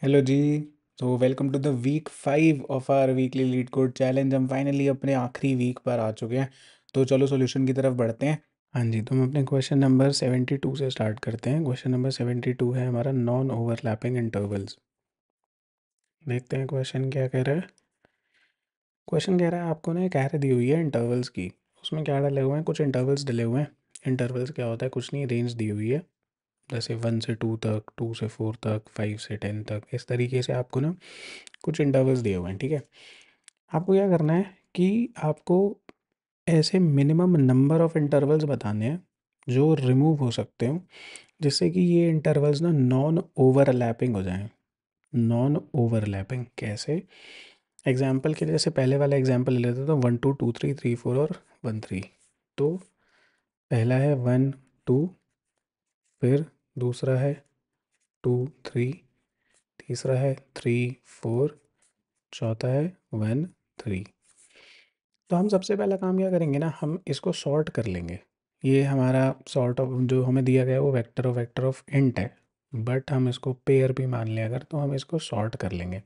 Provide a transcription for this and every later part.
Hello जी। तो welcome to the week 5 of our weekly LeetCode challenge. हम finally अपने आखिरी वीक पर आ चुके हैं। तो चलो सॉल्यूशन की तरफ बढ़ते हैं। हाँ जी, तो हम अपने क्वेश्चन नंबर 72 से स्टार्ट करते हैं। क्वेश्चन नंबर 72 है हमारा नॉन ओवरलैपिंग इंटरवल्स। देखते हैं क्वेश्चन क्या कह रहा है। क्वेश्चन कह रहा है आपको ना एक एरे दी हुई है इंटरवल्स की। उसमें क्या डले हुए हैं, कुछ इंटरवल्स डले हुए हैं। इंटरवल्स क्या होता है, कुछ नहीं, रेंज दी हुई है। जैसे 1 से 2 तक, 2 से 4 तक, 5 से 10 तक, इस तरीके से आपको ना कुछ इंटरवल्स दिए हुए हैं। ठीक है, आपको क्या करना है कि आपको ऐसे मिनिमम नंबर ऑफ इंटरवल्स बताने हैं जो रिमूव हो सकते हो, जिससे कि ये इंटरवल्स ना नॉन ओवरलैपिंग हो जाएं। नॉन ओवरलैपिंग कैसे? एग्जाम्पल के लिए जैसे पहले वाला एग्जाम्पल ले लेते तो 1 2 2 3 3 4 और 1 3। तो पहला है 1 2, फिर दूसरा है 2 3, तीसरा है 3 4, चौथा है 1 3। तो हम सबसे पहला काम क्या करेंगे ना, हम इसको सॉर्ट कर लेंगे। ये हमारा सॉर्ट ऑफ जो हमें दिया गया है वो वेक्टर ऑफ इंट है, बट हम इसको पेयर भी मान लें अगर, तो हम इसको सॉर्ट कर लेंगे।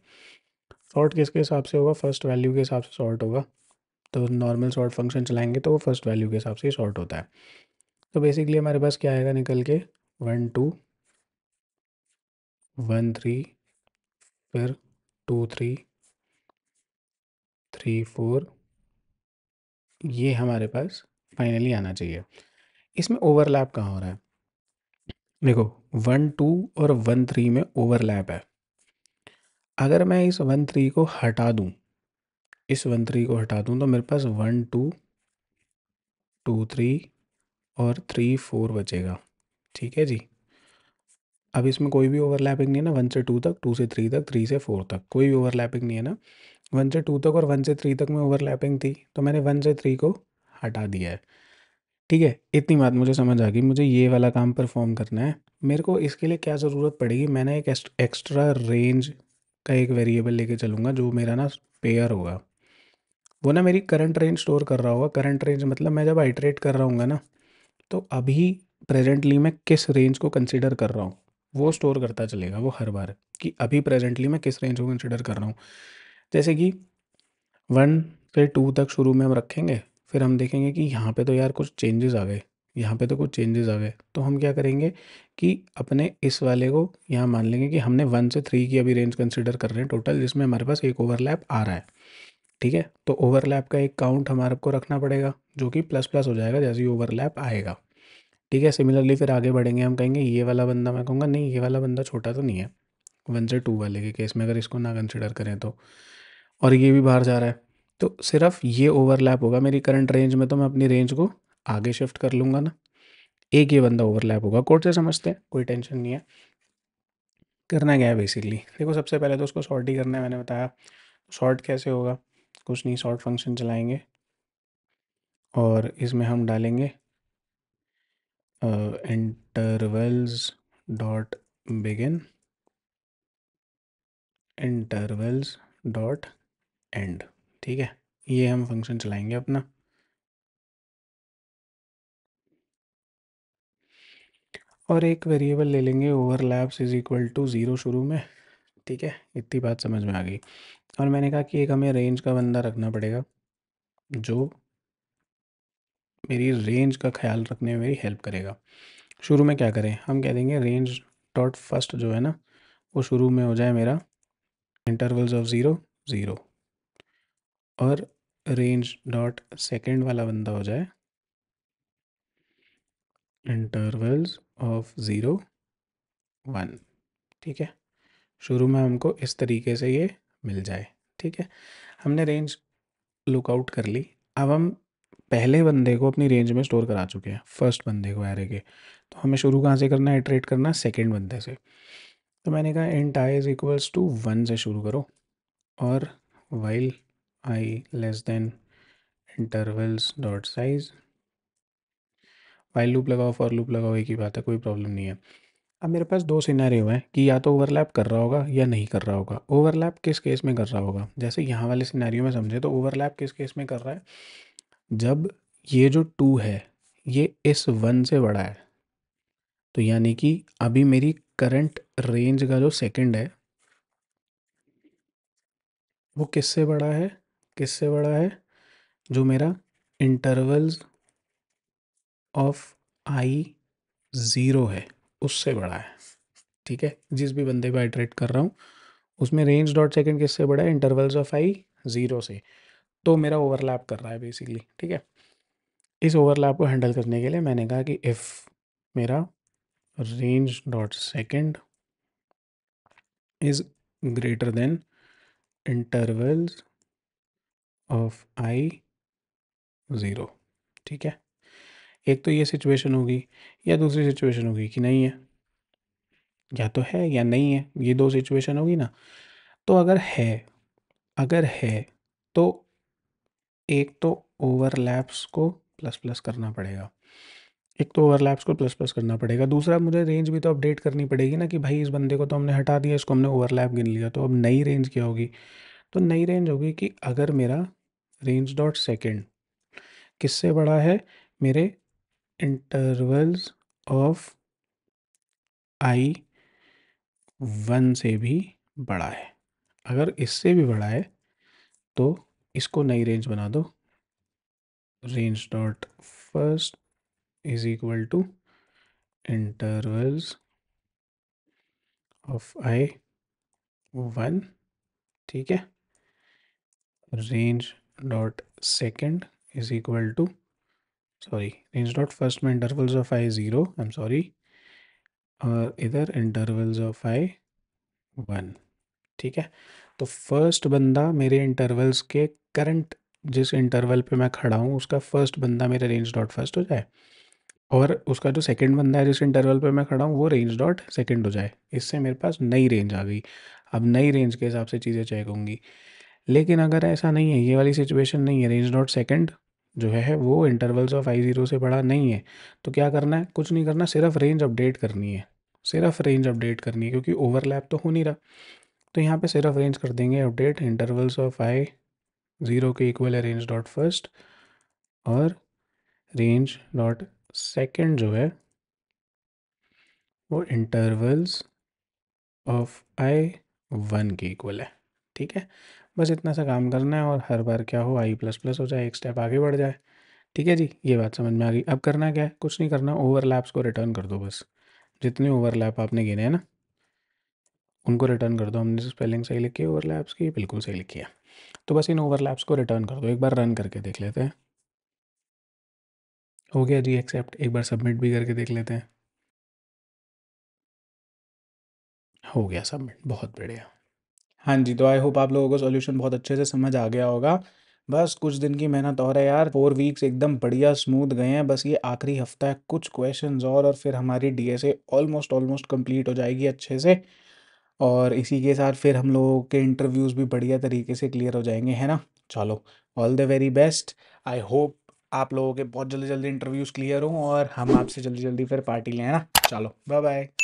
सॉर्ट किसके हिसाब से होगा? फर्स्ट वैल्यू के हिसाब से सॉर्ट होगा। तो नॉर्मल सॉर्ट फंक्शन चलाएंगे तो वो फर्स्ट वैल्यू के हिसाब से ही सॉर्ट होता है। तो बेसिकली हमारे पास क्या आएगा निकल के, 1 2 1 3, फिर 2 3 3 4, ये हमारे पास फाइनली आना चाहिए। इसमें ओवरलैप कहाँ हो रहा है? देखो, 1 2 और 1 3 में ओवरलैप है। अगर मैं इस 1 3 को हटा दूं, इस 1 3 को हटा दूं, तो मेरे पास 1 2 2 3 और 3 4 बचेगा। ठीक है जी। अब इसमें कोई भी ओवरलैपिंग नहीं है ना, 1 से 2 तक, 2 से 3 तक, 3 से 4 तक कोई भी ओवरलैपिंग नहीं है ना। 1 से 2 तक और 1 से 3 तक में ओवरलैपिंग थी, तो मैंने 1 से 3 को हटा दिया है। ठीक है, इतनी बात मुझे समझ आ गई। मुझे ये वाला काम परफॉर्म करना है। मेरे को इसके लिए क्या ज़रूरत पड़ेगी, मैंने एक एक्स्ट्रा रेंज का एक वेरिएबल लेके चलूँगा जो मेरा ना पेयर होगा। वो ना मेरी करंट रेंज स्टोर कर रहा होगा। करंट रेंज मतलब मैं जब आइटरेट कर रहा हूँ ना, तो अभी प्रेजेंटली मैं किस रेंज को कंसिडर कर रहा हूँ वो स्टोर करता चलेगा वो हर बार, कि अभी प्रेजेंटली मैं किस रेंज को कंसिडर कर रहा हूँ। जैसे कि 1 से 2 तक शुरू में हम रखेंगे, फिर हम देखेंगे कि यहाँ पे तो यार कुछ चेंजेस आ गए, यहाँ पे तो कुछ चेंजेस आ गए। तो हम क्या करेंगे कि अपने इस वाले को यहाँ मान लेंगे कि हमने 1 से 3 की अभी रेंज कंसिडर कर रहे हैं टोटल, जिसमें हमारे पास एक ओवरलैप आ रहा है। ठीक है, तो ओवरलैप का एक काउंट हमारे को रखना पड़ेगा जो कि प्लस प्लस हो जाएगा जैसे ही ओवरलैप आएगा। ठीक है, सिमिलरली फिर आगे बढ़ेंगे, हम कहेंगे ये वाला बंदा, मैं कहूँगा नहीं ये वाला बंदा छोटा तो नहीं है 1 से 2 वाले के केस में, अगर इसको ना कंसिडर करें तो, और ये भी बाहर जा रहा है, तो सिर्फ ये ओवरलैप होगा मेरी करंट रेंज में, तो मैं अपनी रेंज को आगे शिफ्ट कर लूँगा ना। एक ये बंदा ओवरलैप होगा। कोड से समझते हैं, कोई टेंशन नहीं है। करना क्या है बेसिकली, देखो सबसे पहले तो उसको सॉर्ट ही करना है, मैंने बताया। सॉर्ट कैसे होगा? कुछ नहीं, सॉर्ट फंक्शन चलाएंगे और इसमें हम डालेंगे intervals dot begin, intervals dot and. ठीक है, ये हम फंक्शन चलाएंगे अपना। और एक वेरिएबल ले लेंगे ओवरलैप्स इज इक्वल टू 0 शुरू में। ठीक है, इतनी बात समझ में आ गई। और मैंने कहा कि एक हमें रेंज का बंदा रखना पड़ेगा जो मेरी रेंज का ख्याल रखने में मेरी हेल्प करेगा। शुरू में क्या करें, हम कह देंगे रेंज डॉट फर्स्ट जो है ना, वो शुरू में हो जाए मेरा इंटरवल्स ऑफ 0 0, और रेंज डॉट सेकेंड वाला बंदा हो जाए इंटरवल्स ऑफ 0 1। ठीक है, शुरू में हमको इस तरीके से ये मिल जाए। ठीक है, हमने रेंज लुकआउट कर ली। अब हम पहले बंदे को अपनी रेंज में स्टोर करा चुके हैं, फर्स्ट बंदे को एरे के। तो हमें शुरू कहाँ से करना है? इटरेट करना है सेकेंड बंदे से। तो मैंने कहा int I is equals to 1 से शुरू करो, और while I less than intervals dot size. While loop लगाओ, फॉर लूप लगाओ, एक ही बात है, कोई प्रॉब्लम नहीं है। अब मेरे पास दो सिनेरियो हैं कि या तो ओवरलैप कर रहा होगा या नहीं कर रहा होगा। ओवरलैप किस केस में कर रहा होगा? जैसे यहाँ वाले सिनेरियो में समझे तो ओवरलैप किस केस में कर रहा है? जब ये जो 2 है ये इस 1 से बड़ा है, तो यानी कि अभी मेरी करंट रेंज का जो सेकंड है वो किससे बड़ा है, किससे बड़ा है, जो मेरा इंटरवल्स ऑफ आई ज़ीरो है उससे बड़ा है। ठीक है, जिस भी बंदे को आइटरेट कर रहा हूँ उसमें रेंज डॉट सेकंड किससे बड़ा है, इंटरवल्स ऑफ आई ज़ीरो से। तो मेरा ओवरलैप कर रहा है बेसिकली। ठीक है, इस ओवरलैप को हैंडल करने के लिए मैंने कहा कि इफ़ मेरा range dot second is greater than intervals of I zero. ठीक है, एक तो ये सिचुएशन होगी, या दूसरी सिचुएशन होगी कि नहीं है, या तो है या नहीं है, ये दो सिचुएशन होगी ना। तो अगर है तो एक तो ओवरलैप्स को प्लस प्लस करना पड़ेगा, एक तो ओवरलैप्स को प्लस प्लस करना पड़ेगा, दूसरा मुझे रेंज भी तो अपडेट करनी पड़ेगी ना कि भाई इस बंदे को तो हमने हटा दिया, इसको हमने ओवरलैप गिन लिया, तो अब नई रेंज क्या होगी। तो नई रेंज होगी कि अगर मेरा रेंज डॉट सेकेंड किससे बड़ा है, मेरे इंटरवल्स ऑफ आई वन से भी बड़ा है। अगर इससे भी बड़ा है तो इसको नई रेंज बना दो, range dot first is equal to intervals of I one. ठीक है, range dot second is equal to, sorry range dot first में intervals of I zero, I am sorry, और इधर इंटरवल्स ऑफ आई वन। ठीक है, तो first बंदा मेरे इंटरवल्स के करंट जिस इंटरवल पे मैं खड़ा हूँ उसका फर्स्ट बंदा मेरे रेंज डॉट फर्स्ट हो जाए, और उसका जो सेकंड बंदा है जिस इंटरवल पे मैं खड़ा हूँ वो रेंज डॉट सेकंड हो जाए। इससे मेरे पास नई रेंज आ गई। अब नई रेंज के हिसाब से चीज़ें चेक होंगी। लेकिन अगर ऐसा नहीं है, ये वाली सिचुएशन नहीं है, रेंज डॉट सेकंड जो है वो इंटरवल्स ऑफ आई ज़ीरो से बड़ा नहीं है, तो क्या करना है, कुछ नहीं करना, सिर्फ रेंज अपडेट करनी है, सिर्फ रेंज अपडेट करनी है, क्योंकि ओवरलैप तो हो नहीं रहा। तो यहाँ पे सिर्फ रेंज कर देंगे update, intervals of I zero के इक्वल है रेंज डॉट फर्स्ट, और रेंज डॉट सेकंड जो है वो इंटरवल्स ऑफ आई वन के इक्वल है। ठीक है, बस इतना सा काम करना है और हर बार क्या हो, आई प्लस प्लस हो जाए, एक स्टेप आगे बढ़ जाए। ठीक है जी, ये बात समझ में आ गई। अब करना क्या है, कुछ नहीं करना, ओवरलैप्स को रिटर्न कर दो बस। जितने ओवरलैप आपने गिने हैं ना उनको रिटर्न कर दो। हमने स्पेलिंग सही लिखी है ओवरलैप्स की, बिल्कुल सही लिखी है। तो बस इन ओवरलैप्स को रिटर्न कर दो, एक बार रन करके देख लेते हैं। हो गया जी एक्सेप्ट, एक बार सबमिट भी करके देख लेते हैं। हो गया सबमिट, बहुत बढ़िया। हाँ जी, तो आई होप आप लोगों को सॉल्यूशन बहुत अच्छे से समझ आ गया होगा। बस कुछ दिन की मेहनत और है यार, 4 वीक्स एकदम बढ़िया स्मूथ गए हैं, बस ये आखिरी हफ्ता है, कुछ क्वेश्चंस और फिर हमारी डीएसए ऑलमोस्ट ऑलमोस्ट कंप्लीट हो जाएगी अच्छे से। और इसी के साथ फिर हम लोगों के इंटरव्यूज़ भी बढ़िया तरीके से क्लियर हो जाएंगे, है ना। चलो, all the very best. I hope आप लोगों के बहुत जल्दी जल्दी इंटरव्यूज़ क्लियर हों और हम आपसे जल्दी जल्दी फिर पार्टी लें, है ना। चलो बाय बाय।